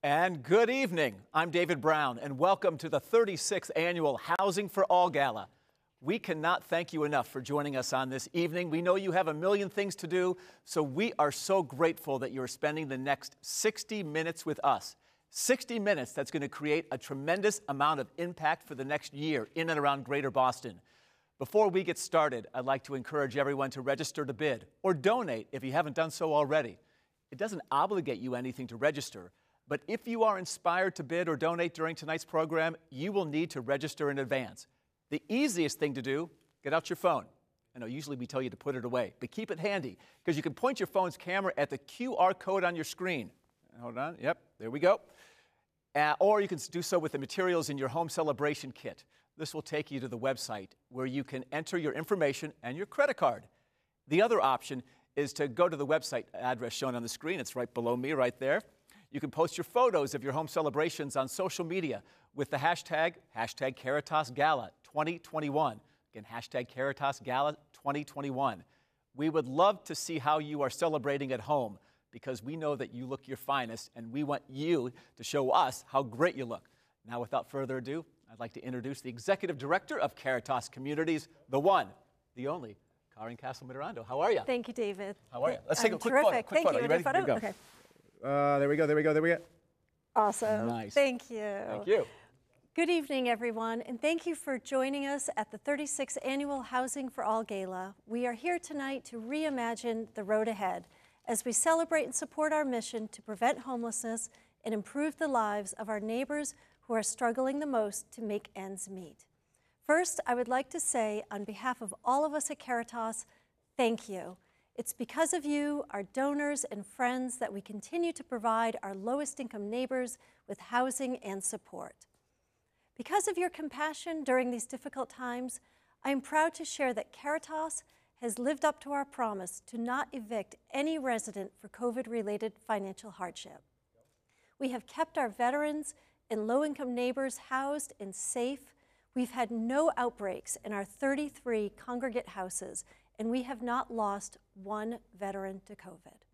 And good evening. I'm David Brown, and welcome to the 36th Annual Housing for All Gala. We cannot thank you enough for joining us on this evening. We know you have a million things to do, so we are so grateful that you're spending the next 60 minutes with us. 60 minutes that's going to create a tremendous amount of impact for the next year in and around Greater Boston. Before we get started, I'd like to encourage everyone to register to bid or donate if you haven't done so already. It doesn't obligate you anything to register, but if you are inspired to bid or donate during tonight's program, you will need to register in advance. The easiest thing to do, get out your phone. I know usually we tell you to put it away, but keep it handy because you can point your phone's camera at the QR code on your screen. Hold on, yep, there we go. Or you can do so with the materials in your home celebration kit. This will take you to the website where you can enter your information and your credit card. The other option is to go to the website address shown on the screen. It's right below me right there. You can post your photos of your home celebrations on social media with the hashtag Caritas Gala 2021. Again, hashtag Caritas Gala 2021. We would love to see how you are celebrating at home because we know that you look your finest and we want you to show us how great you look. Now, without further ado, I'd like to introduce the Executive Director of Caritas Communities, the one, the only, Karen Mitarando. How are you? Thank you, David. How are you? Let's take a quick terrific. photo. Thank you. You ready? Photo? Here we go. Okay. There we go. Awesome. Nice. Thank you. Thank you. Good evening, everyone, and thank you for joining us at the 36th Annual Housing for All Gala. We are here tonight to reimagine the road ahead as we celebrate and support our mission to prevent homelessness and improve the lives of our neighbors who are struggling the most to make ends meet. First, I would like to say, on behalf of all of us at Caritas, thank you. It's because of you, our donors and friends, that we continue to provide our lowest income neighbors with housing and support. Because of your compassion during these difficult times, I am proud to share that Caritas has lived up to our promise to not evict any resident for COVID-related financial hardship. We have kept our veterans and low-income neighbors housed and safe. We've had no outbreaks in our 33 congregate houses, and we have not lost one veteran to COVID.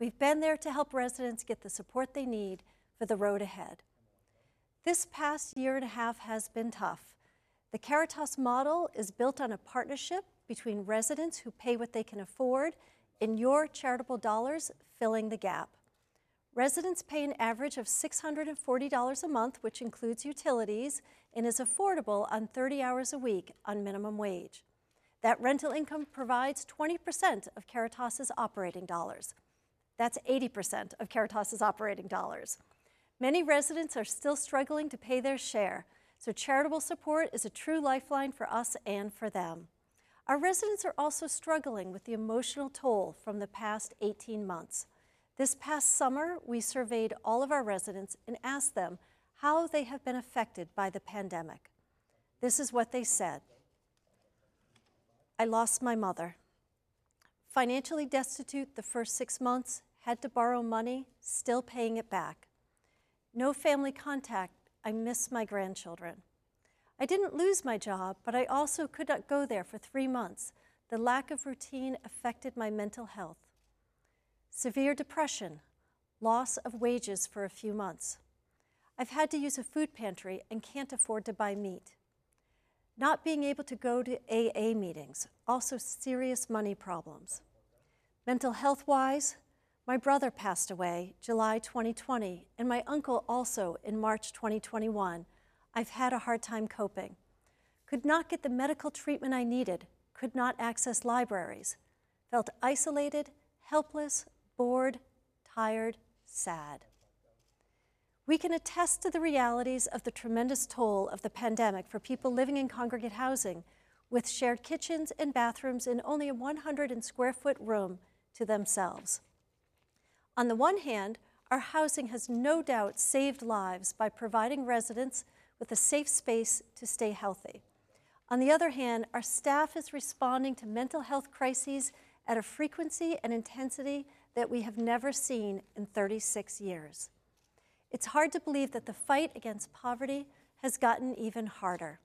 We've been there to help residents get the support they need for the road ahead. This past year and a half has been tough. The Caritas model is built on a partnership between residents who pay what they can afford and your charitable dollars filling the gap. Residents pay an average of $640 a month, which includes utilities, and is affordable on 30 hours a week on minimum wage. That rental income provides 20% of Caritas's operating dollars. That's 80% of Caritas's operating dollars. Many residents are still struggling to pay their share, so charitable support is a true lifeline for us and for them. Our residents are also struggling with the emotional toll from the past 18 months. This past summer, we surveyed all of our residents and asked them how they have been affected by the pandemic. This is what they said. I lost my mother. Financially destitute the first 6 months, had to borrow money, still paying it back. No family contact, I miss my grandchildren. I didn't lose my job, but I also could not go there for 3 months. The lack of routine affected my mental health. Severe depression, loss of wages for a few months. I've had to use a food pantry and can't afford to buy meat. Not being able to go to AA meetings, also serious money problems. Mental health-wise, my brother passed away July 2020, and my uncle also in March 2021. I've had a hard time coping. Could not get the medical treatment I needed, could not access libraries. Felt isolated, helpless, bored, tired, sad. We can attest to the realities of the tremendous toll of the pandemic for people living in congregate housing with shared kitchens and bathrooms in only a 100 square foot room to themselves. On the one hand, our housing has no doubt saved lives by providing residents with a safe space to stay healthy. On the other hand, our staff is responding to mental health crises at a frequency and intensity that we have never seen in 36 years. It's hard to believe that the fight against poverty has gotten even harder.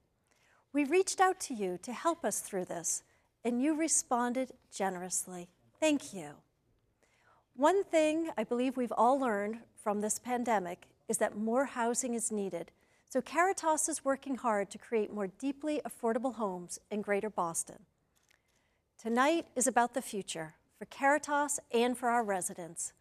We reached out to you to help us through this, and you responded generously. Thank you. One thing I believe we've all learned from this pandemic is that more housing is needed. So Caritas is working hard to create more deeply affordable homes in Greater Boston. Tonight is about the future for Caritas and for our residents.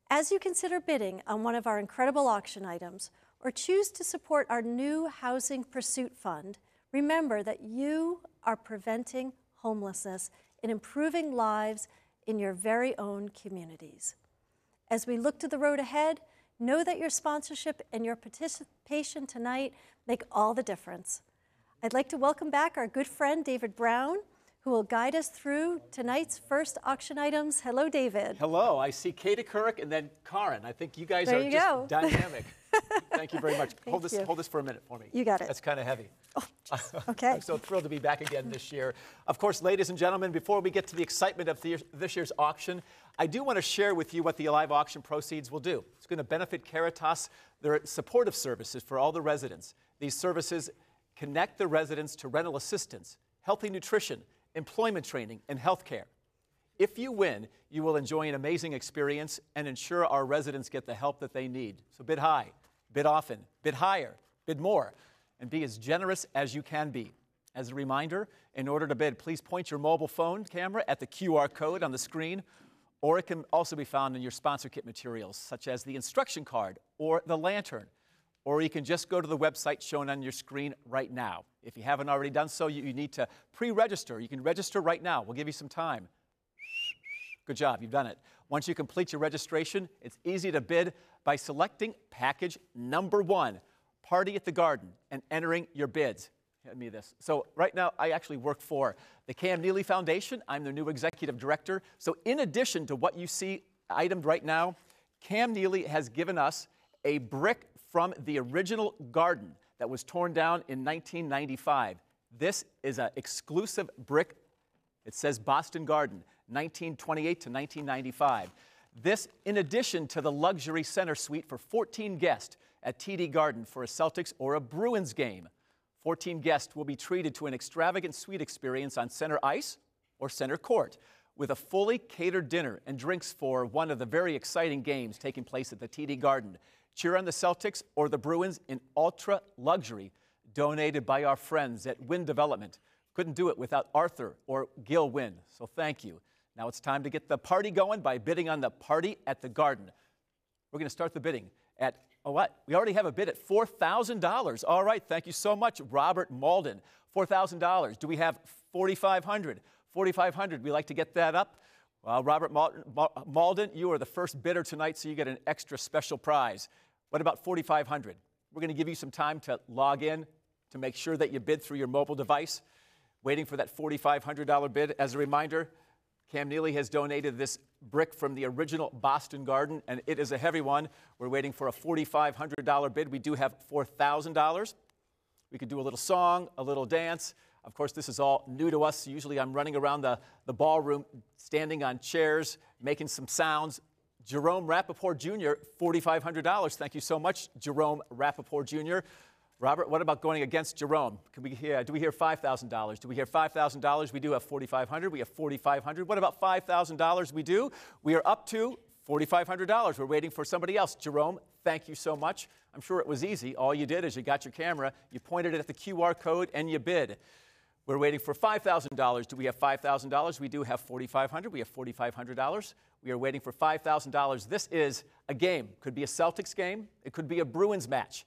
As you consider bidding on one of our incredible auction items or choose to support our new Housing Pursuit Fund, remember that you are preventing homelessness and improving lives in your very own communities. As we look to the road ahead, know that your sponsorship and your participation tonight make all the difference. I'd like to welcome back our good friend David Brown, who will guide us through tonight's first auction items. Hello, David. Hello. I see Kata Kurek and then Karen. I think you guys there are you just go. Dynamic. Thank you very much. Hold this for a minute for me. You got it. That's kind of heavy. Oh, okay. I'm so thrilled to be back again this year. Of course, ladies and gentlemen, before we get to the excitement of this year's auction, I do want to share with you what the live auction proceeds will do. It's going to benefit Caritas, their supportive services for all the residents. These services connect the residents to rental assistance, healthy nutrition, employment training, and health care. If you win, you will enjoy an amazing experience and ensure our residents get the help that they need. So bid high, bid often, bid higher, bid more, and be as generous as you can be. As a reminder, in order to bid, please point your mobile phone camera at the QR code on the screen, or it can also be found in your sponsor kit materials, such as the instruction card or the lantern. Or you can just go to the website shown on your screen right now. If you haven't already done so, you need to pre-register. You can register right now. We'll give you some time. Good job, you've done it. Once you complete your registration, it's easy to bid by selecting package number 1, Party at the Garden, and entering your bids. Hand me this. So right now, I actually work for the Cam Neely Foundation. I'm their new executive director. So in addition to what you see itemed right now, Cam Neely has given us a brick from the original garden that was torn down in 1995. This is an exclusive brick. It says Boston Garden, 1928 to 1995. This, in addition to the luxury center suite for 14 guests at TD Garden for a Celtics or a Bruins game. 14 guests will be treated to an extravagant suite experience on center ice or center court, with a fully catered dinner and drinks for one of the very exciting games taking place at the TD Garden. Cheer on the Celtics or the Bruins in ultra luxury, donated by our friends at Wynn Development. Couldn't do it without Arthur or Gil Wynn, so thank you. Now it's time to get the party going by bidding on the Party at the Garden. We're going to start the bidding at, we already have a bid at $4,000. All right, thank you so much, Robert Malden. $4,000. Do we have $4,500? $4,500, we like to get that up. Well, Robert Malden, you are the first bidder tonight, so you get an extra special prize. What about $4,500? We're going to give you some time to log in to make sure that you bid through your mobile device, waiting for that $4,500 bid. As a reminder, Cam Neely has donated this brick from the original Boston Garden, and it is a heavy one. We're waiting for a $4,500 bid. We do have $4,000. We could do a little song, a little dance. Of course, this is all new to us. Usually I'm running around the ballroom, standing on chairs, making some sounds. Jerome Rappaport Jr., $4,500. Thank you so much, Jerome Rappaport Jr. Robert, what about going against Jerome? Do we hear $5,000? Do we hear $5,000? We do have $4,500. We have $4,500. What about $5,000? We do. We are up to $4,500. We're waiting for somebody else. Jerome, thank you so much. I'm sure it was easy. All you did is you got your camera, you pointed it at the QR code, and you bid. We're waiting for $5,000. Do we have $5,000? We do have $4,500. We have $4,500. We are waiting for $5,000. This is a game. Could be a Celtics game. It could be a Bruins match.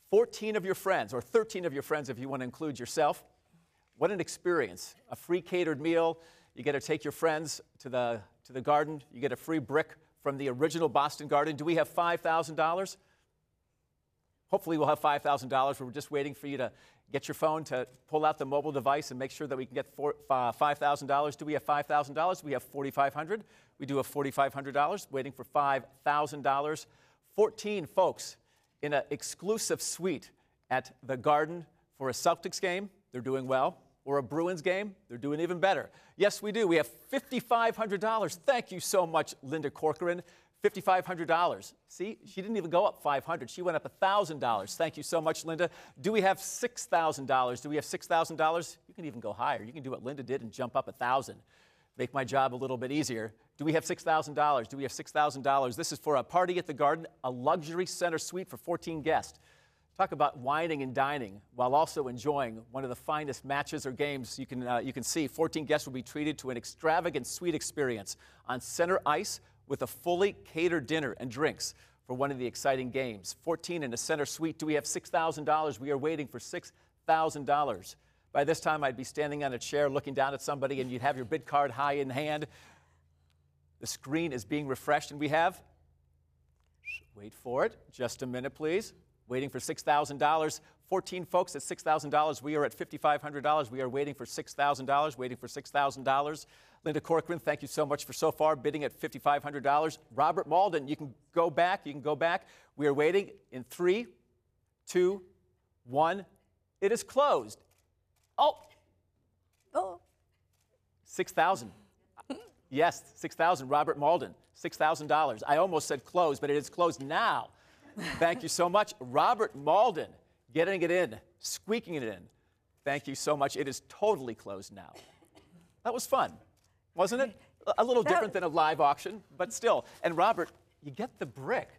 14 of your friends, or 13 of your friends if you want to include yourself. What an experience. A free catered meal. You get to take your friends to the garden. You get a free brick from the original Boston Garden. Do we have $5,000? Hopefully we'll have $5,000. We're just waiting for you to get your phone to pull out the mobile device and make sure that we can get $5,000. Do we have $5,000? We have $4,500. We do have $4,500. Waiting for $5,000. 14 folks in an exclusive suite at the Garden for a Celtics game. They're doing well. Or a Bruins game. They're doing even better. Yes, we do. We have $5,500. Thank you so much, Linda Corcoran. $5,500. See, she didn't even go up $500. She went up $1,000. Thank you so much, Linda. Do we have $6,000? Do we have $6,000? You can even go higher. You can do what Linda did and jump up $1,000. make my job a little bit easier. Do we have $6,000? Do we have $6,000? This is for a party at the Garden, a luxury center suite for 14 guests. Talk about wining and dining while also enjoying one of the finest matches or games you can see. 14 guests will be treated to an extravagant suite experience on center ice with a fully catered dinner and drinks for one of the exciting games. 14 in a center suite. Do we have $6,000? We are waiting for $6,000. By this time, I'd be standing on a chair looking down at somebody, and you'd have your bid card high in hand. The screen is being refreshed, and we have, wait for it, just a minute, please. Waiting for $6,000. 14 folks at $6,000. We are at $5,500. We are waiting for $6,000, waiting for $6,000. Linda Corcoran, thank you so much for so far, bidding at $5,500. Robert Malden, you can go back, We are waiting in 3, 2, 1. It is closed. Oh. 6,000. Yes, 6,000. Robert Malden, $6,000. I almost said closed, but it is closed now. Thank you so much. Robert Malden, getting it in, squeaking it in. Thank you so much. It is totally closed now. That was fun, wasn't it? A little different than a live auction, but still. And Robert, you get the brick.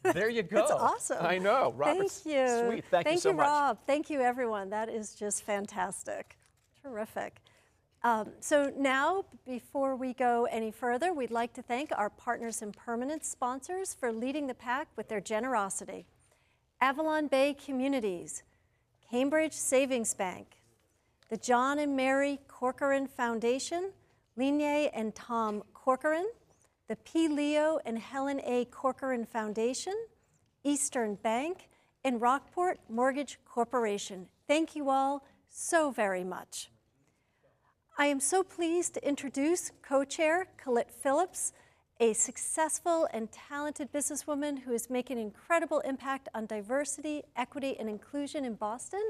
There you go. That's awesome. I know. Robert's Thank you. Sweet. Thank you so much. Thank you, Rob. Thank you, everyone. That is just fantastic. Terrific. So now, before we go any further, we'd like to thank our partners and permanent sponsors for leading the pack with their generosity. Avalon Bay Communities, Cambridge Savings Bank, the John and Mary Corcoran Foundation, Linnea and Tom Corcoran, the P. Leo and Helen A. Corcoran Foundation, Eastern Bank, and Rockport Mortgage Corporation. Thank you all so very much. I am so pleased to introduce co-chair Colette Phillips, a successful and talented businesswoman who is making an incredible impact on diversity, equity, and inclusion in Boston.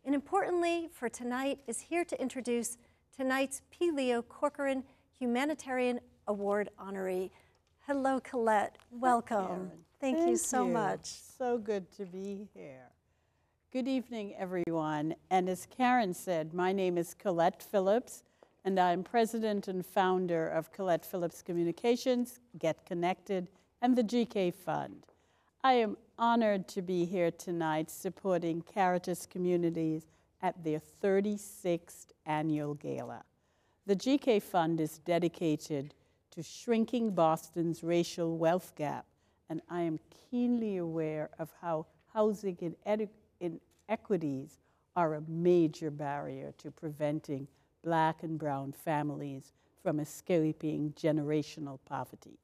And importantly for tonight, is here to introduce tonight's P. Leo Corcoran Humanitarian Award honoree. Hello, Colette. Welcome. Thank you so much. So good to be here. Good evening, everyone. And as Karen said, my name is Colette Phillips, and I'm president and founder of Colette Phillips Communications, Get Connected, and the GK Fund. I am honored to be here tonight supporting Caritas Communities at their 36th annual gala. The GK Fund is dedicated to shrinking Boston's racial wealth gap, and I am keenly aware of how housing inequities are a major barrier to preventing Black and brown families from escaping generational poverty.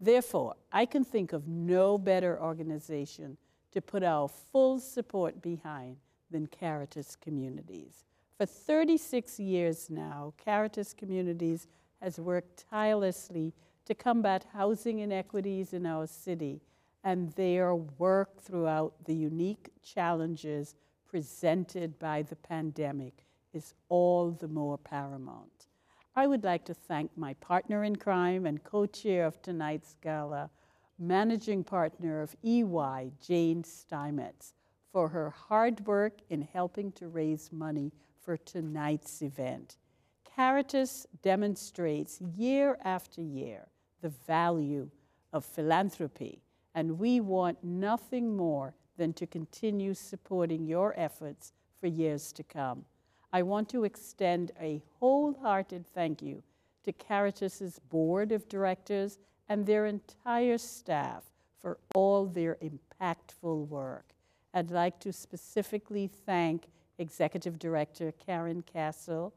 Therefore, I can think of no better organization to put our full support behind than Caritas Communities. For 36 years now, Caritas Communities has worked tirelessly to combat housing inequities in our city, and their work throughout the unique challenges presented by the pandemic is all the more paramount. I would like to thank my partner in crime and co-chair of tonight's gala, managing partner of EY, Jane Steinmetz, for her hard work in helping to raise money for tonight's event. Caritas demonstrates year after year the value of philanthropy, and we want nothing more than to continue supporting your efforts for years to come. I want to extend a wholehearted thank you to Caritas's board of directors and their entire staff for all their impactful work. I'd like to specifically thank Executive Director Karen Castle,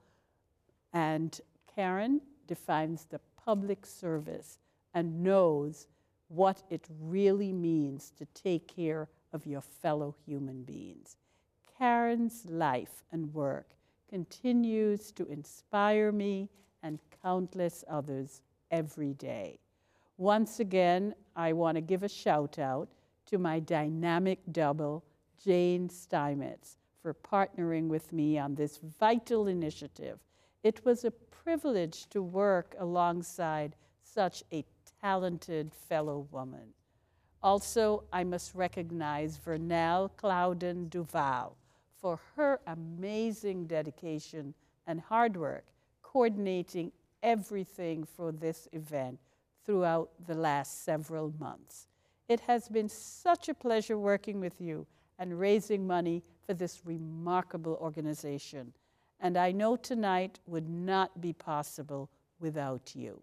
and Karen defines the public service and knows what it really means to take care of your fellow human beings. Karen's life and work continues to inspire me and countless others every day. Once again, I want to give a shout out to my dynamic double, Jane Steinmetz, for partnering with me on this vital initiative. It was a privilege to work alongside such a talented fellow woman. Also, I must recognize Vernell Clouden Duval for her amazing dedication and hard work coordinating everything for this event throughout the last several months. It has been such a pleasure working with you and raising money for this remarkable organization. And I know tonight would not be possible without you.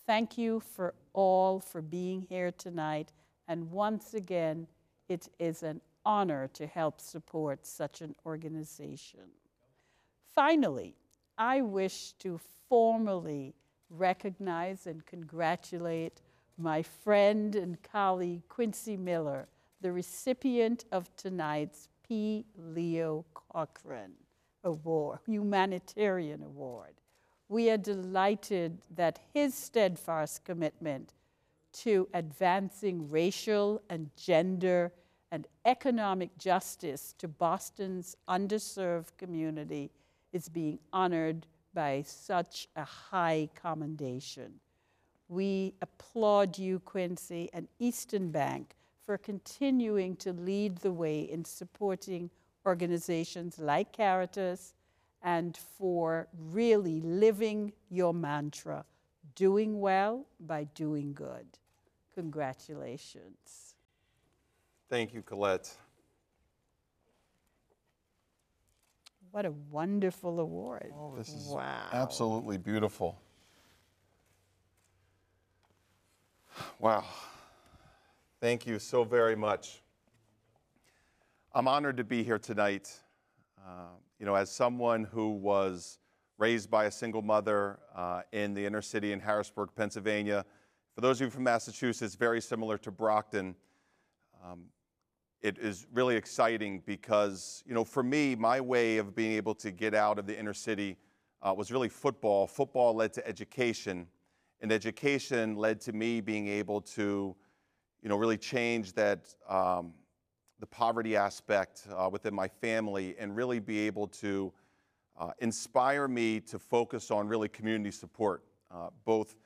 Thank you for all for being here tonight. And once again, it is an honor to help support such an organization. Finally, I wish to formally recognize and congratulate my friend and colleague, Quincy Miller, the recipient of tonight's P. Leo Corcoran Award, Humanitarian Award. We are delighted that his steadfast commitment to advancing racial and gender and economic justice to Boston's underserved community is being honored by such a high commendation. We applaud you, Quincy, and Eastern Bank for continuing to lead the way in supporting organizations like Caritas and for really living your mantra, doing well by doing good. Congratulations. Thank you, Colette. What a wonderful award. Oh, this is wow. Absolutely beautiful. Wow. Thank you so very much. I'm honored to be here tonight. As someone who was raised by a single mother in the inner city in Harrisburg, Pennsylvania. For those of you from Massachusetts, very similar to Brockton. It is really exciting because, for me, my way of being able to get out of the inner city was really football. Football led to education, and education led to me being able to, really change that, the poverty aspect within my family and really be able to inspire me to focus on really community support, both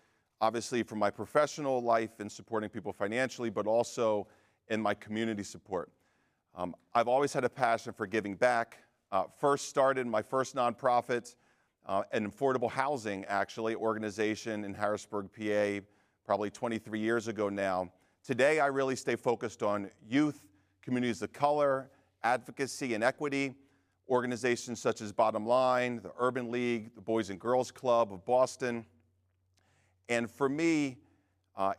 obviously from my professional life in supporting people financially, but also in my community support. I've always had a passion for giving back. First started my first nonprofit, an affordable housing, actually, organization in Harrisburg, PA, probably 23 years ago now. Today, I really stay focused on youth, communities of color, advocacy and equity, organizations such as Bottom Line, the Urban League, the Boys and Girls Club of Boston. And for me,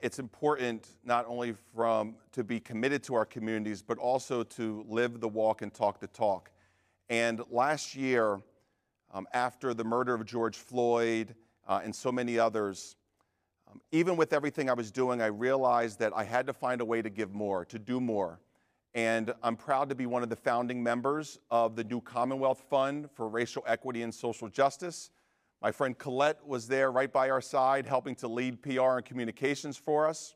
it's important not only to be committed to our communities, but also to live the walk and talk the talk. And last year, after the murder of George Floyd and so many others, even with everything I was doing, I realized that I had to find a way to give more, to do more. And I'm proud to be one of the founding members of the new Commonwealth Fund for Racial Equity and Social Justice. My friend Colette was there right by our side, helping to lead PR and communications for us.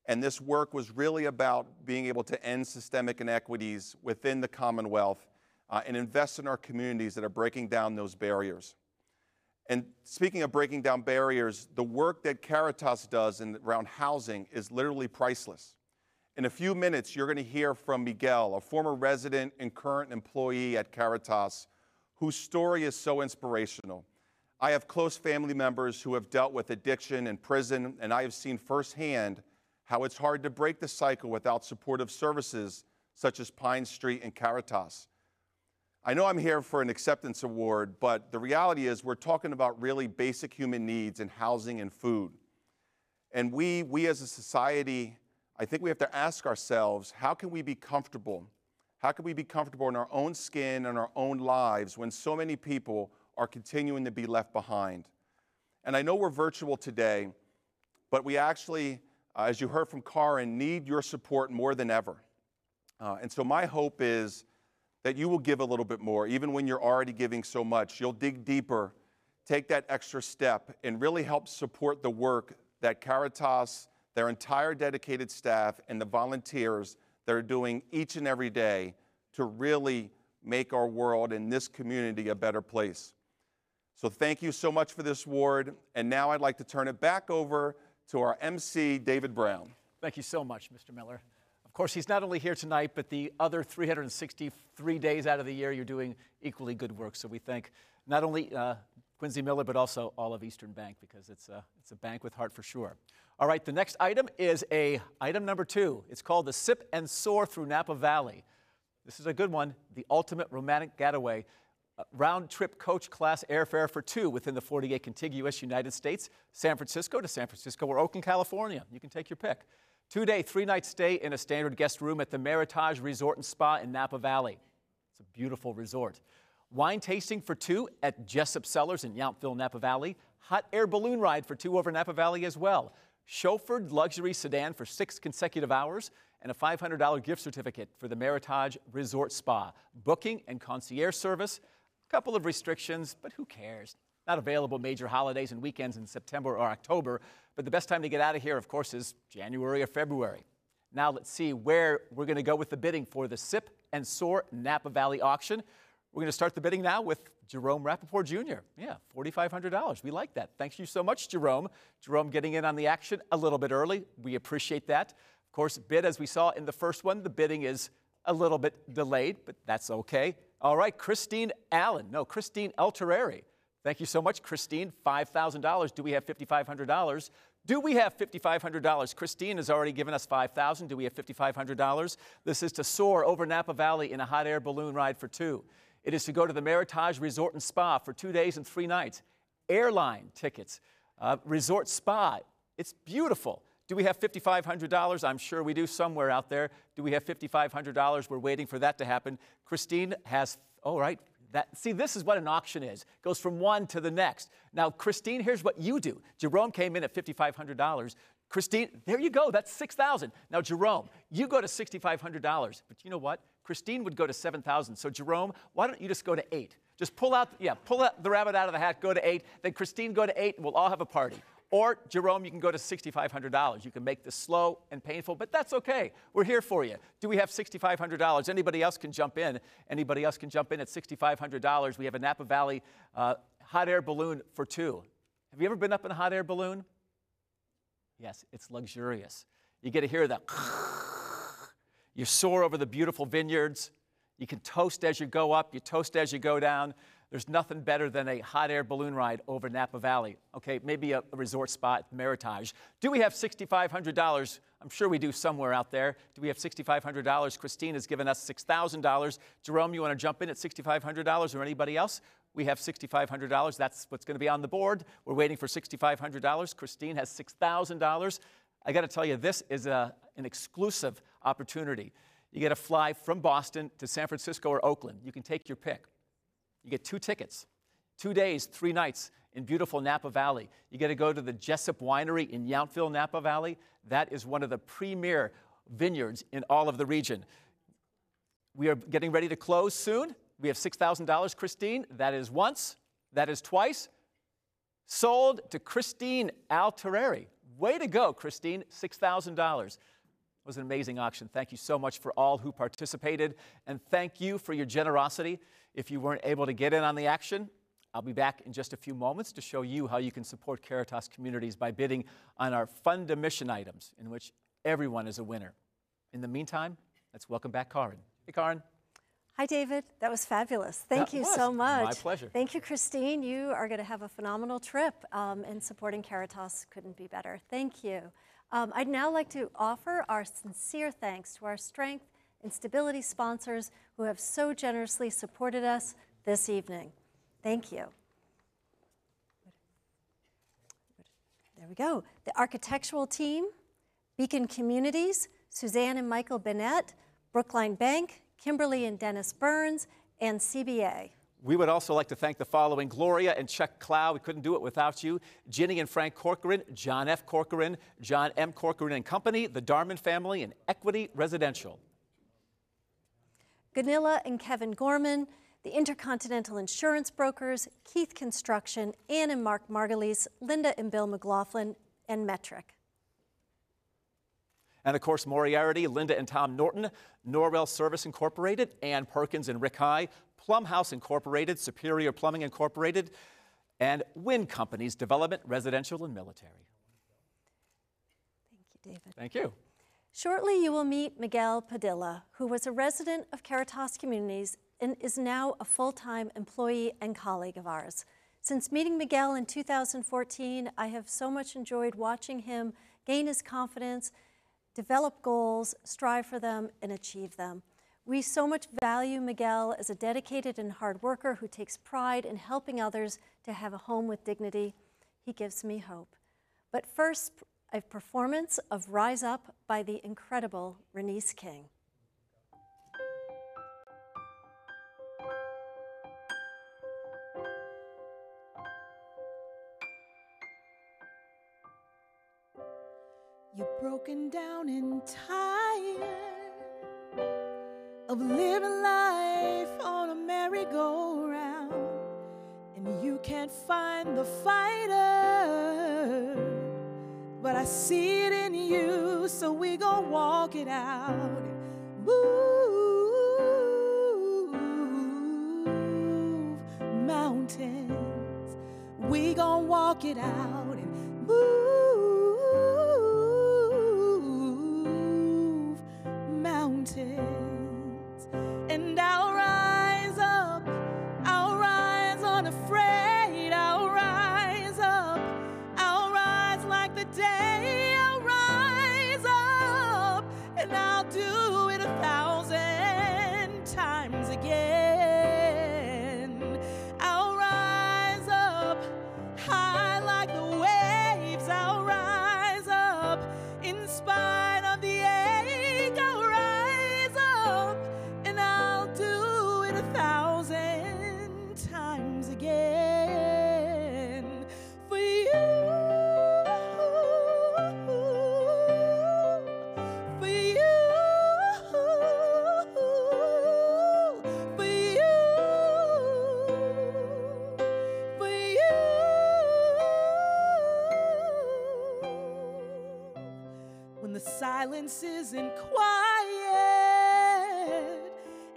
And this work was really about being able to end systemic inequities within the Commonwealth and invest in our communities that are breaking down those barriers. And speaking of breaking down barriers, the work that Caritas does around housing is literally priceless. In a few minutes, you're going to hear from Miguel, a former resident and current employee at Caritas, whose story is so inspirational. I have close family members who have dealt with addiction in prison, and I have seen firsthand how it's hard to break the cycle without supportive services such as Pine Street and Caritas. I know I'm here for an acceptance award, but the reality is we're talking about really basic human needs in housing and food. And we as a society, I think we have to ask ourselves, how can we be comfortable? How can we be comfortable in our own skin and our own lives when so many people are continuing to be left behind? And I know we're virtual today, but we actually, as you heard from Karen, need your support more than ever. And so my hope is that you will give a little bit more, even when you're already giving so much. You'll dig deeper, take that extra step, and really help support the work that Caritas, their entire dedicated staff, and the volunteers that are doing each and every day to really make our world and this community a better place. So thank you so much for this award. And now I'd like to turn it back over to our MC, David Brown. Thank you so much, Mr. Miller. Of course, he's not only here tonight, but the other 363 days out of the year, you're doing equally good work. So we thank not only Quincy Miller, but also all of Eastern Bank, because it's a bank with heart for sure. All right, the next item is item number 2. It's called the Sip and Soar Through Napa Valley. This is a good one, the ultimate romantic getaway. Round-trip coach class airfare for 2 within the 48 contiguous United States, San Francisco to San Francisco or Oakland, California. You can take your pick. 2-day, 3-night stay in a standard guest room at the Meritage Resort and Spa in Napa Valley. It's a beautiful resort. Wine tasting for 2 at Jessup Cellars in Yountville, Napa Valley. Hot air balloon ride for 2 over Napa Valley as well. Chauffeured luxury sedan for 6 consecutive hours, and a $500 gift certificate for the Meritage Resort Spa. Booking and concierge service. A couple of restrictions, but who cares? Not available major holidays and weekends in September or October, but the best time to get out of here, of course, is January or February. Now let's see where we're going to go with the bidding for the Sip and Soar Napa Valley auction. We're going to start the bidding now with Jerome Rappaport Jr. Yeah, $4,500. We like that. Thank you so much, Jerome. Jerome getting in on the action a little bit early. We appreciate that. Of course, bid, as we saw in the first one, the bidding is a little bit delayed, but that's okay. All right, Christine El Terreri. Thank you so much, Christine. $5,000. Do we have $5,500? Do we have $5,500? Christine has already given us $5,000. Do we have $5,500? This is to soar over Napa Valley in a hot air balloon ride for 2. It is to go to the Meritage Resort and Spa for 2 days and 3 nights. Airline tickets, resort spa. It's beautiful. Do we have $5,500? I'm sure we do somewhere out there. Do we have $5,500? We're waiting for that to happen. Christine has, all right. See, this is what an auction is. It goes from one to the next. Now, Christine, here's what you do. Jerome came in at $5,500. Christine, there you go. That's $6,000. Now, Jerome, you go to $6,500. But you know what? Christine would go to $7,000. So, Jerome, why don't you just go to 8? Just pull out the rabbit out of the hat, go to 8. Then Christine, go to 8, and we'll all have a party. Or, Jerome, you can go to $6,500. You can make this slow and painful, but that's okay. We're here for you. Do we have $6,500? Anybody else can jump in. Anybody else can jump in at $6,500. We have a Napa Valley hot air balloon for 2. Have you ever been up in a hot air balloon? Yes, it's luxurious. You get to hear that. You soar over the beautiful vineyards. You can toast as you go up. You toast as you go down. There's nothing better than a hot air balloon ride over Napa Valley. Okay, maybe a resort spot, Meritage. Do we have $6,500? I'm sure we do somewhere out there. Do we have $6,500? Christine has given us $6,000. Jerome, you want to jump in at $6,500 or anybody else? We have $6,500. That's what's going to be on the board. We're waiting for $6,500. Christine has $6,000. I got to tell you, this is an exclusive opportunity. You get to fly from Boston to San Francisco or Oakland. You can take your pick. You get 2 tickets, 2 days, 3 nights in beautiful Napa Valley. You get to go to the Jessup Winery in Yountville, Napa Valley. That is one of the premier vineyards in all of the region. We are getting ready to close soon. We have $6,000, Christine. That is once. That is twice. Sold to Christine El Terreri. Way to go, Christine. $6,000. It was an amazing auction. Thank you so much for all who participated, and thank you for your generosity. If you weren't able to get in on the action, I'll be back in just a few moments to show you how you can support Caritas Communities by bidding on our Fund a Mission items, in which everyone is a winner. In the meantime, let's welcome back Karen. Hey, Karen. Hi, David. That was fabulous. Thank you so much. My pleasure. Thank you, Christine. You are going to have a phenomenal trip, and supporting Caritas couldn't be better. Thank you. I'd now like to offer our sincere thanks to our Strength and Stability sponsors who have so generously supported us this evening. Thank you. There we go. The architectural team, Beacon Communities, Suzanne and Michael Bennett, Brookline Bank, Kimberly and Dennis Burns, and CBA. We would also like to thank the following: Gloria and Chuck Clow. We couldn't do it without you. Ginny and Frank Corcoran, John F. Corcoran, John M. Corcoran and Company, the Darman family, and Equity Residential. Ganilla and Kevin Gorman, the Intercontinental Insurance Brokers, Keith Construction, Ann and Mark Margulies, Linda and Bill McLaughlin, and Metric. And of course, Moriarty, Linda and Tom Norton, Norwell Service Incorporated, Ann Perkins and Rick High, Plum House Incorporated, Superior Plumbing Incorporated, and Wind Companies, Development, Residential, and Military. Thank you, David. Thank you. Shortly, you will meet Miguel Padilla, who was a resident of Caritas Communities and is now a full-time employee and colleague of ours. Since meeting Miguel in 2014, I have so much enjoyed watching him gain his confidence, develop goals, strive for them, and achieve them. We so much value Miguel as a dedicated and hard worker who takes pride in helping others to have a home with dignity. He gives me hope. But first, a performance of Rise Up by the incredible Renese King. You're broken down and tired of living life on a merry-go-round, and you can't find the fighter, but I see it in you, so we gon' walk it out and move mountains. We gon' walk it out and move mountains. And I'll rise up, I'll rise unafraid, I'll rise up, I'll rise like the day, I'll rise up, and I'll do it 1,000 times again. I'll rise up high like the waves, I'll rise up in spite of the ache, I'll rise up, and I'll do it 1,000 times again for you, for you, for you, for you. When the silence isn't quiet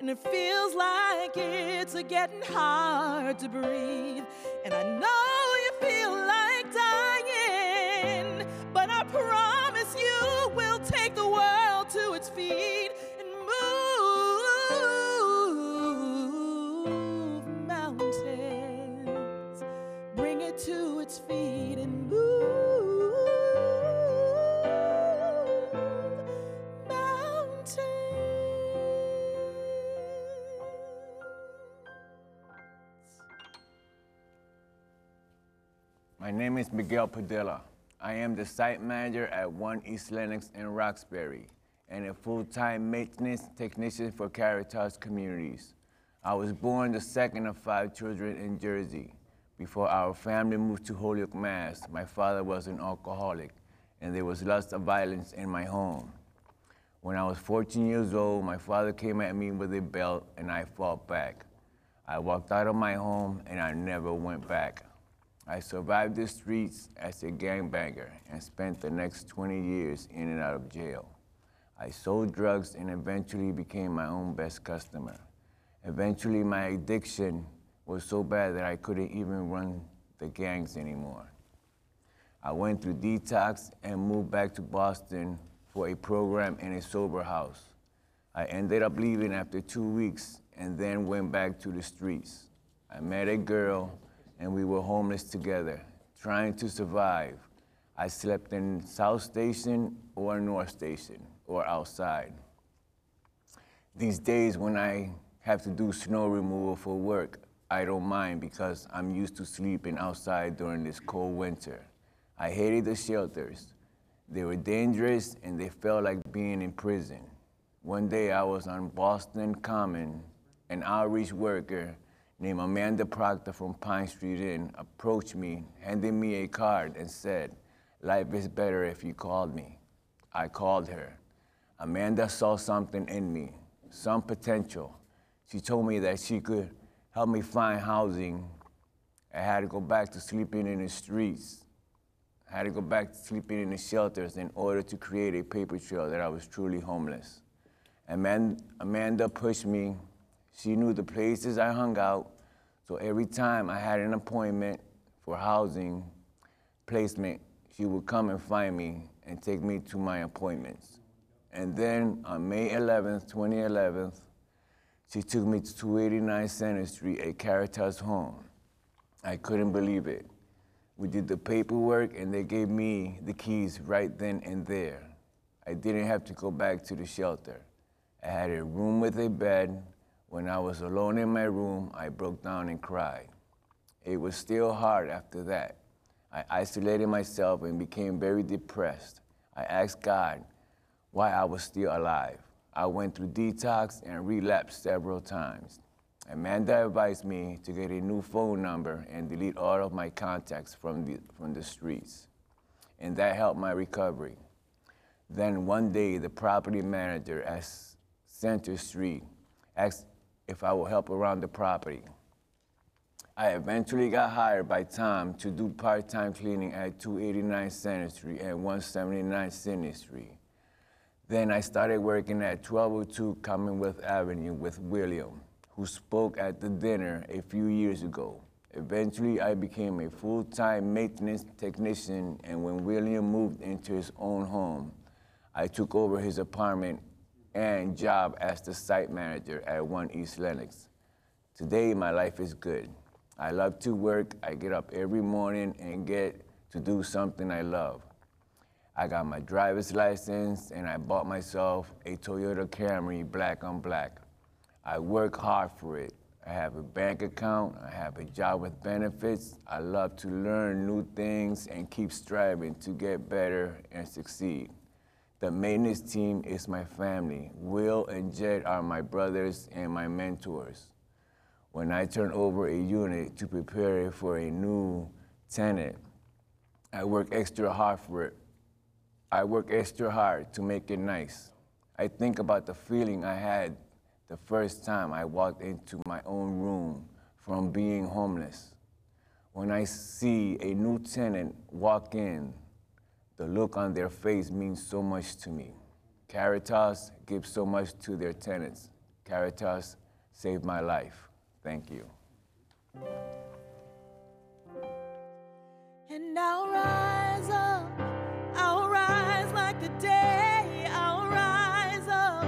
and it feels like it's getting hard to breathe, and I know you feel like dying, but I promise you we'll take the world to its feet and move mountains, bring it to its feet and move mountains. My name is Miguel Padilla. I am the site manager at 1 East Lenox in Roxbury and a full-time maintenance technician for Caritas Communities. I was born the second of 5 children in Jersey. Before our family moved to Holyoke, Mass., my father was an alcoholic, and there was lots of violence in my home. When I was 14 years old, my father came at me with a belt, and I fought back. I walked out of my home, and I never went back. I survived the streets as a gangbanger and spent the next 20 years in and out of jail. I sold drugs and eventually became my own best customer. Eventually, my addiction was so bad that I couldn't even run the gangs anymore. I went through detox and moved back to Boston for a program in a sober house. I ended up leaving after 2 weeks and then went back to the streets. I met a girl and we were homeless together, trying to survive. I slept in South Station or North Station or outside. These days when I have to do snow removal for work, I don't mind because I'm used to sleeping outside during this cold winter. I hated the shelters. They were dangerous and they felt like being in prison. One day I was on Boston Common. An outreach worker named Amanda Proctor from Pine Street Inn approached me, handed me a card and said, "Life is better if you called me." I called her. Amanda saw something in me, some potential. She told me that she could help me find housing. I had to go back to sleeping in the streets. I had to go back to sleeping in the shelters in order to create a paper trail that I was truly homeless. Amanda pushed me. She knew the places I hung out, so every time I had an appointment for housing placement, she would come and find me and take me to my appointments. And then on May 11th, 2011, she took me to 289 Center Street, a Caritas home. I couldn't believe it. We did the paperwork and they gave me the keys right then and there. I didn't have to go back to the shelter. I had a room with a bed. When I was alone in my room, I broke down and cried. It was still hard after that. I isolated myself and became very depressed. I asked God why I was still alive. I went through detox and relapsed several times. Amanda advised me to get a new phone number and delete all of my contacts from the streets. And that helped my recovery. Then one day, the property manager at Center Street asked if I would help around the property. I eventually got hired by Tom to do part-time cleaning at 289 Center Street and 179 Sydney Street. Then I started working at 1202 Commonwealth Avenue with William, who spoke at the dinner a few years ago. Eventually, I became a full-time maintenance technician, and when William moved into his own home, I took over his apartment and job as the site manager at 1 East Lenox. Today, my life is good. I love to work. I get up every morning and get to do something I love. I got my driver's license and I bought myself a Toyota Camry black on black. I work hard for it. I have a bank account. I have a job with benefits. I love to learn new things and keep striving to get better and succeed. The maintenance team is my family. Will and Jed are my brothers and my mentors. When I turn over a unit to prepare it for a new tenant, I work extra hard for it. I work extra hard to make it nice. I think about the feeling I had the first time I walked into my own room from being homeless. When I see a new tenant walk in, the look on their face means so much to me. Caritas gives so much to their tenants. Caritas saved my life. Thank you. And I'll rise up, I'll rise like the day, I'll rise up,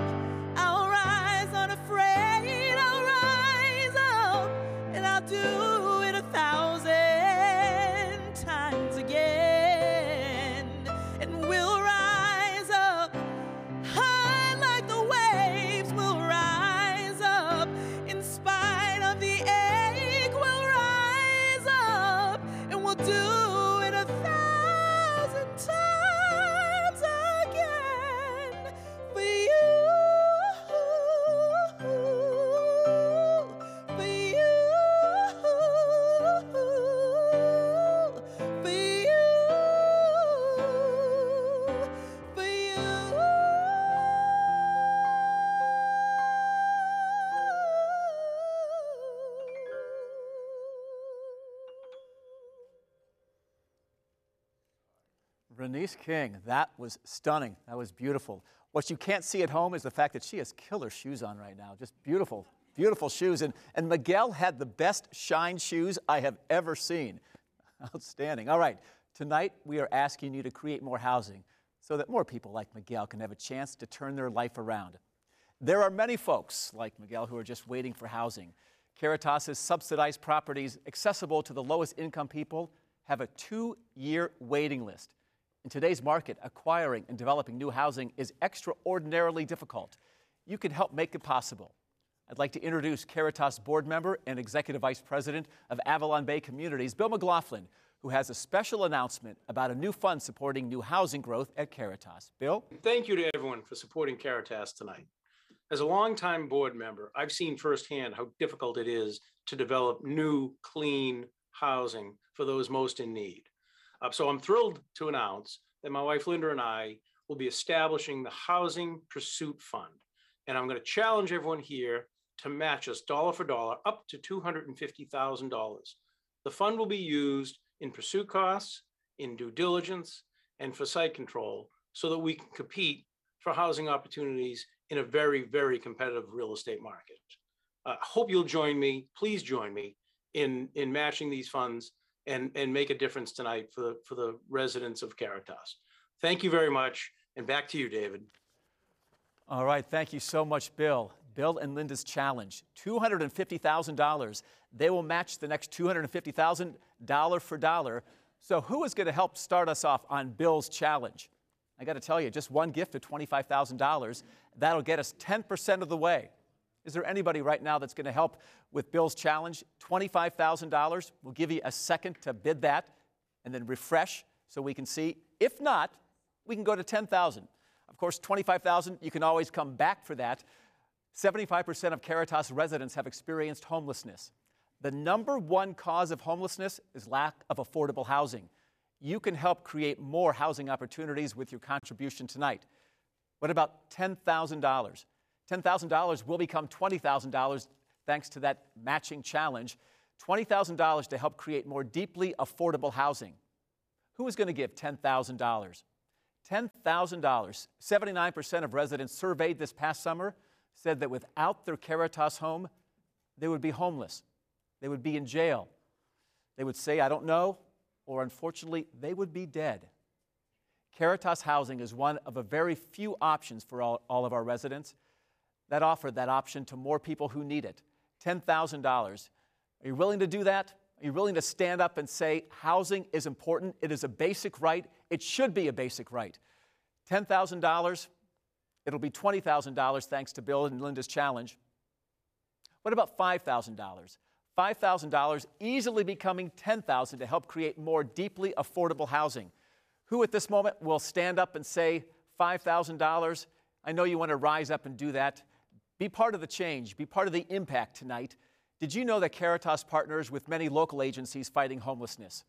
I'll rise unafraid, I'll rise up, and I'll do it 1,000 times again. And we'll rise up, high like the waves, we'll rise up, in spite of the ache, we'll rise up, and we'll do it 1,000 times again for you, for you, for you, for you. Renese King, that was stunning. That was beautiful. What you can't see at home is the fact that she has killer shoes on right now. Just beautiful, beautiful shoes. And Miguel had the best shine shoes I have ever seen. Outstanding. All right, tonight we are asking you to create more housing so that more people like Miguel can have a chance to turn their life around. There are many folks like Miguel who are just waiting for housing. Caritas's subsidized properties accessible to the lowest income people have a 2-year waiting list. In today's market, acquiring and developing new housing is extraordinarily difficult. You can help make it possible. I'd like to introduce Caritas board member and executive vice president of Avalon Bay Communities, Bill Mclaughlin, who has a special announcement about a new fund supporting new housing growth at Caritas. Bill? Thank you to everyone for supporting Caritas tonight. As a longtime board member, I've seen firsthand how difficult it is to develop new, clean housing for those most in need. So I'm thrilled to announce that my wife Linda and I will be establishing the Housing Pursuit Fund. And I'm going to challenge everyone here to match us dollar for dollar up to $250,000. The fund will be used in pursuit costs, in due diligence, and for site control so that we can compete for housing opportunities in a very, very competitive real estate market. Hope you'll join me. Please join me in matching these funds and make a difference tonight for the residents of Caritas. Thank you very much, and back to you, David. All right, thank you so much, Bill. Bill and Linda's Challenge, $250,000. They will match the next $250,000 dollar for dollar. So who is going to help start us off on Bill's Challenge? I got to tell you, just one gift of $25,000, that'll get us 10% of the way. Is there anybody right now that's going to help with Bill's Challenge? $25,000. We'll give you a second to bid that and then refresh so we can see. If not, we can go to $10,000. Of course, $25,000, you can always come back for that. 75% of Caritas residents have experienced homelessness. The number one cause of homelessness is lack of affordable housing. You can help create more housing opportunities with your contribution tonight. What about $10,000? $10,000 will become $20,000 thanks to that matching challenge. $20,000 to help create more deeply affordable housing. Who is going to give $10,000? $10,000. 79% of residents surveyed this past summer said that without their Caritas home, they would be homeless. They would be in jail. They would say, I don't know, or unfortunately, they would be dead. Caritas housing is one of a very few options for all of our residents that offer that option to more people who need it. $10,000. Are you willing to do that? Are you willing to stand up and say housing is important? It is a basic right. It should be a basic right. $10,000. It'll be $20,000 thanks to Bill and Linda's Challenge. What about $5,000? $5,000 easily becoming $10,000 to help create more deeply affordable housing. Who at this moment will stand up and say $5,000? I know you want to rise up and do that. Be part of the change. Be part of the impact tonight. Did you know that Caritas partners with many local agencies fighting homelessness?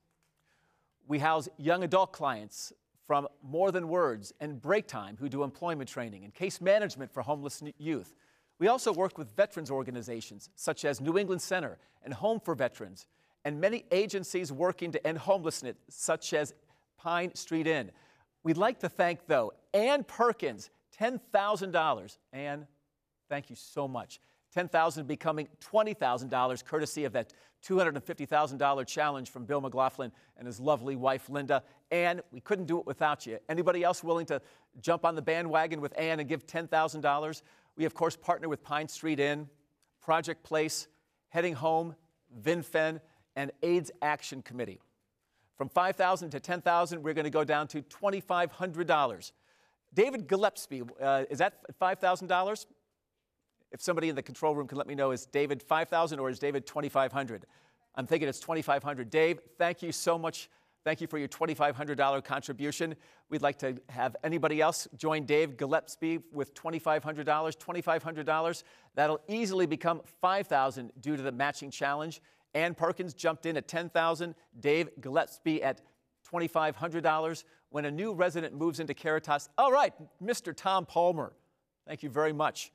We house young adult clients from More Than Words and Break Time who do employment training and case management for homeless youth. We also work with veterans organizations such as New England Center and Home for Veterans, and many agencies working to end homelessness such as Pine Street Inn. We'd like to thank, though, Ann Perkins, $10,000. Ann, thank you so much. $10,000 becoming $20,000 courtesy of that $250,000 challenge from Bill Mclaughlin and his lovely wife, Linda. Ann, we couldn't do it without you. Anybody else willing to jump on the bandwagon with Ann and give $10,000? We, of course, partner with Pine Street Inn, Project Place, Heading Home, VinFen, and AIDS Action Committee. From $5,000 to $10,000, we're going to go down to $2,500. David Gillespie, is that $5,000? If somebody in the control room can let me know, is David $5,000 or is David $2,500? I'm thinking it's $2,500. Dave, thank you so much. Thank you for your $2,500 contribution. We'd like to have anybody else join Dave Gillespie with $2,500. $2,500, that'll easily become $5,000 due to the matching challenge. Ann Perkins jumped in at $10,000. Dave Gillespie at $2,500. When a new resident moves into Caritas, all right, Mr. Tom Palmer. Thank you very much.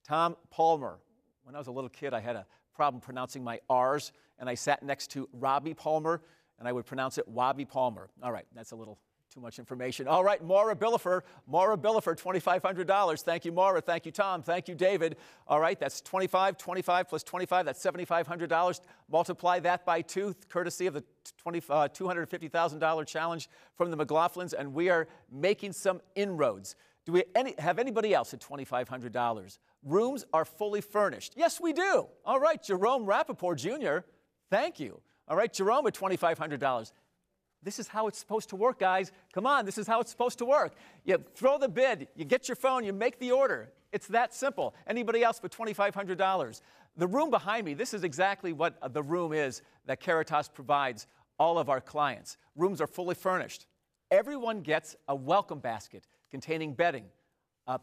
Tom Palmer. When I was a little kid, I had a problem pronouncing my R's, and I sat next to Robbie Palmer, and I would pronounce it Wobby Palmer. All right, that's a little too much information. All right, Maura Billifer, $2,500. Thank you, Maura. Thank you, Tom. Thank you, David. All right, that's 25 plus 25, that's $7,500. Multiply that by 2, courtesy of the $250,000 challenge from the Mclaughlins, and we are making some inroads. Do we have anybody else at $2,500? Rooms are fully furnished. Yes, we do. All right, Jerome Rappaport Jr., thank you. All right, Jerome at $2,500. This is how it's supposed to work, guys. Come on, this is how it's supposed to work. You throw the bid, you get your phone, you make the order. It's that simple. Anybody else for $2,500? The room behind me, this is exactly what the room is that Caritas provides all of our clients. Rooms are fully furnished. Everyone gets a welcome basket containing bedding,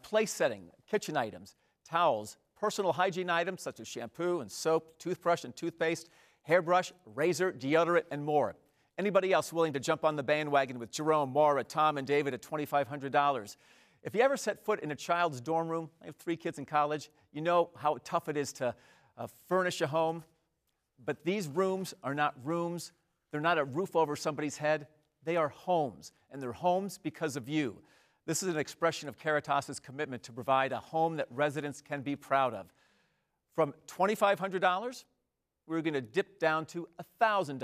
place setting, kitchen items, towels, personal hygiene items such as shampoo and soap, toothbrush and toothpaste, hairbrush, razor, deodorant, and more. Anybody else willing to jump on the bandwagon with Jerome, Maura, Tom, and David at $2,500? If you ever set foot in a child's dorm room, I have 3 kids in college, you know how tough it is to furnish a home. But these rooms are not rooms. They're not a roof over somebody's head. They are homes, and they're homes because of you. This is an expression of Caritas's commitment to provide a home that residents can be proud of. From $2,500, we're going to dip down to $1,000.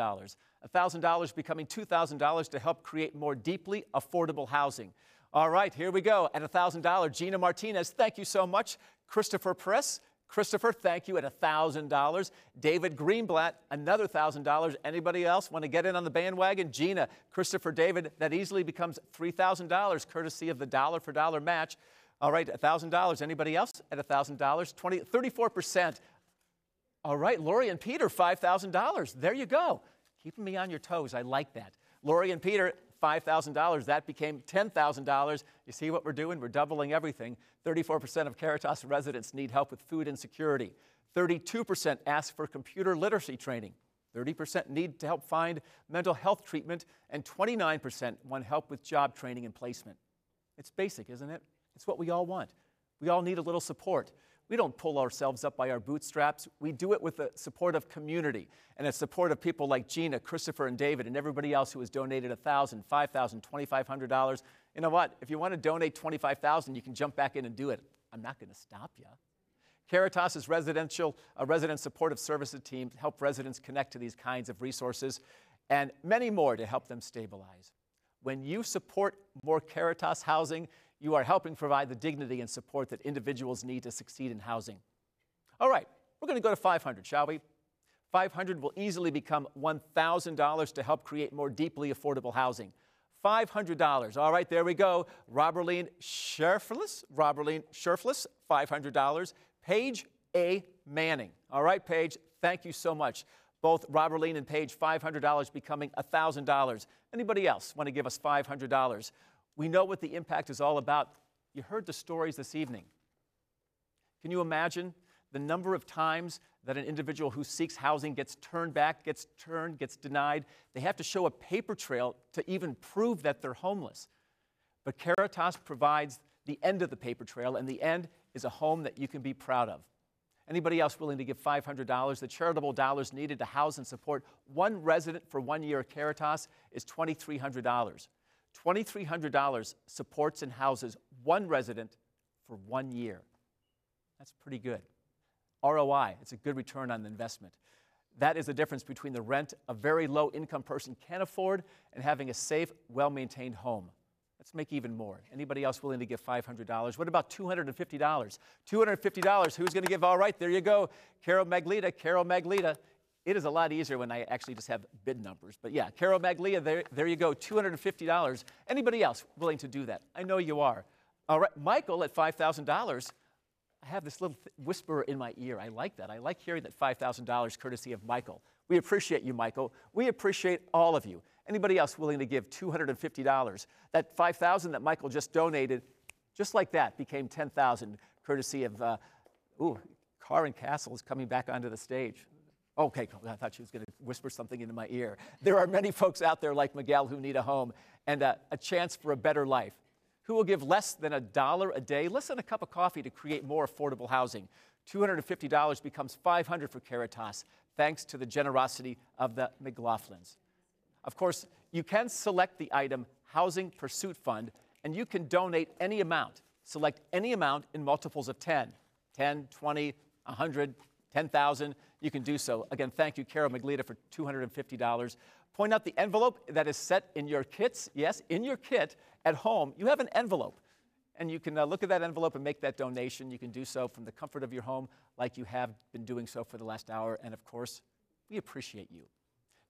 $1,000 becoming $2,000 to help create more deeply affordable housing. All right, here we go. At $1,000, Gina Martinez, thank you so much. Christopher Press, Christopher, thank you, at $1,000. David Greenblatt, another $1,000. Anybody else want to get in on the bandwagon? Gina, Christopher, David, that easily becomes $3,000, courtesy of the dollar for dollar match. All right, $1,000. Anybody else at $1,000? 34%. All right, Lori and Peter, $5,000. There you go. Keeping me on your toes. I like that. Lori and Peter, $5,000. That became $10,000. You see what we're doing? We're doubling everything. 34% of Caritas residents need help with food insecurity. 32% ask for computer literacy training. 30% need to help find mental health treatment. And 29% want help with job training and placement. It's basic, isn't it? It's what we all want. We all need a little support. We don't pull ourselves up by our bootstraps. We do it with the support of community and the support of people like Gina, Christopher, and David, and everybody else who has donated $1,000, $5,000, $2,500. You know what? If you want to donate $25,000, you can jump back in and do it. I'm not going to stop you. Caritas's resident supportive services team help residents connect to these kinds of resources and many more to help them stabilize. When you support more Caritas housing, you are helping provide the dignity and support that individuals need to succeed in housing. All right, we're going to go to 500, shall we? 500 will easily become $1,000 to help create more deeply affordable housing. $500. All right, there we go. Roberline Scherflis, $500. Paige A. Manning. All right, Paige, thank you so much. Both Roberline and Paige, $500 becoming $1,000. Anybody else want to give us $500? We know what the impact is all about. You heard the stories this evening. Can you imagine the number of times that an individual who seeks housing gets turned back, gets denied? They have to show a paper trail to even prove that they're homeless. But Caritas provides the end of the paper trail, and the end is a home that you can be proud of. Anybody else willing to give $500? The charitable dollars needed to house and support one resident for 1 year at Caritas is $2,300. $2,300 supports and houses one resident for 1 year. That's pretty good. ROI, it's a good return on the investment. That is the difference between the rent a very low-income person can afford and having a safe, well-maintained home. Let's make even more. Anybody else willing to give $500? What about $250? $250, who's going to give? All right, there you go. Carol Maglita. It is a lot easier when I actually just have bid numbers. But yeah, Carol Maglia, there you go, $250. Anybody else willing to do that? I know you are. All right, Michael at $5,000. I have this little whisperer in my ear. I like that. I like hearing that $5,000 courtesy of Michael. We appreciate you, Michael. We appreciate all of you. Anybody else willing to give $250? That $5,000 that Michael just donated, just like that, became $10,000 courtesy of, Karen Castle is coming back onto the stage. Okay, I thought she was going to whisper something into my ear. There are many folks out there like Miguel who need a home and a chance for a better life. Who will give less than $1 a day, less than a cup of coffee to create more affordable housing? $250 becomes $500 for Caritas, thanks to the generosity of the Mclaughlins. Of course, you can select the item Housing Pursuit Fund, and you can donate any amount. Select any amount in multiples of 10, 20, 100, 10,000. You can do so. Again, thank you, Carol Maglita, for $250. Point out the envelope that is set in your kits. Yes, in your kit at home, you have an envelope. And you can look at that envelope and make that donation. You can do so from the comfort of your home like you have been doing so for the last hour. And of course, we appreciate you.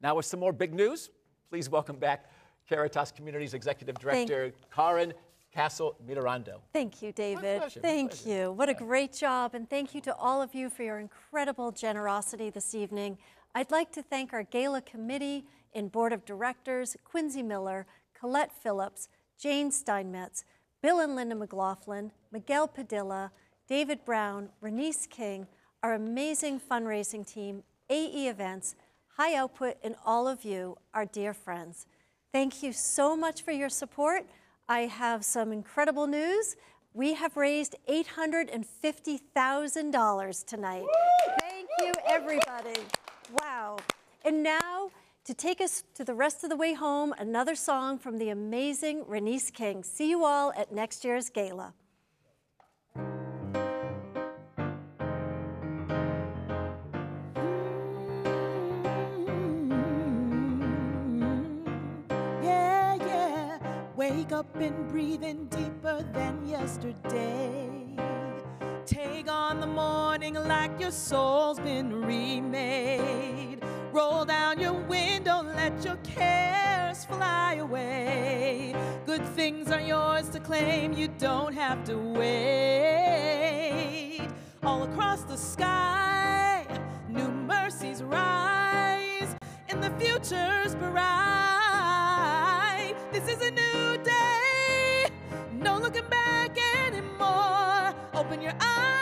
Now with some more big news, please welcome back Caritas Communities Executive Director Karen Castle Mitarando. Thank you, David. My pleasure. Thank you. What a great job. And thank you to all of you for your incredible generosity this evening. I'd like to thank our gala committee and board of directors, Quincy Miller, Colette Phillips, Jane Steinmetz, Bill and Linda Mclaughlin, Miguel Padilla, David Brown, Renese King, our amazing fundraising team, AE Events, High Output, and all of you, our dear friends. Thank you so much for your support. I have some incredible news. We have raised $850,000 tonight. Woo! Thank you, everybody. Wow. And now, to take us to the rest of the way home, another song from the amazing Renese King. See you all at next year's gala. Wake wake up and breathe in deeper than yesterday. Take on the morning like your soul's been remade. Roll down your window, let your cares fly away. Good things are yours to claim, you don't have to wait. All across the sky, new mercies rise, and the future's bright. This is a new day, no looking back anymore. Open your eyes,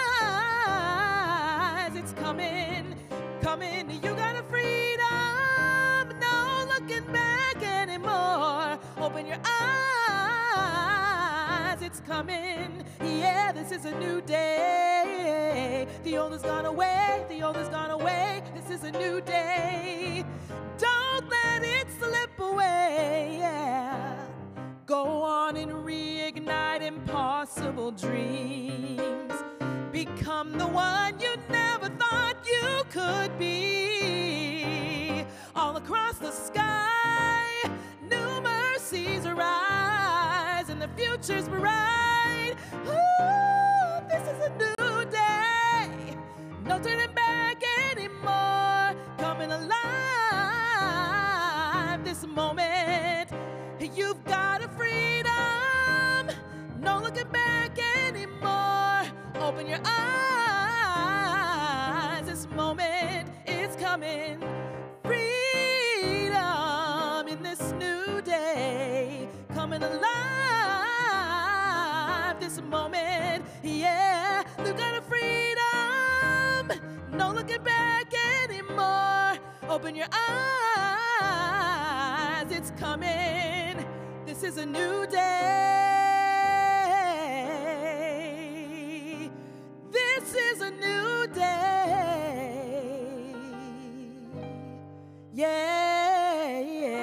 it's coming, coming. You got a freedom, no looking back anymore. Open your eyes, it's coming. Yeah, this is a new day. The old has gone away, the old has gone away. This is a new day. Don't let it slip away, yeah. Go on and reignite impossible dreams. Become the one you never thought you could be. All across the sky, new mercies arise, and the future's bright. Ooh, this is a new day. No turning back anymore. Coming alive this moment. You've got a freedom, no looking back anymore. Open your eyes, this moment is coming. Freedom in this new day, coming alive this moment. Yeah, you've got a freedom, no looking back anymore. Open your eyes, it's coming. This is a new day. This is a new day. Yeah, yeah.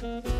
Thank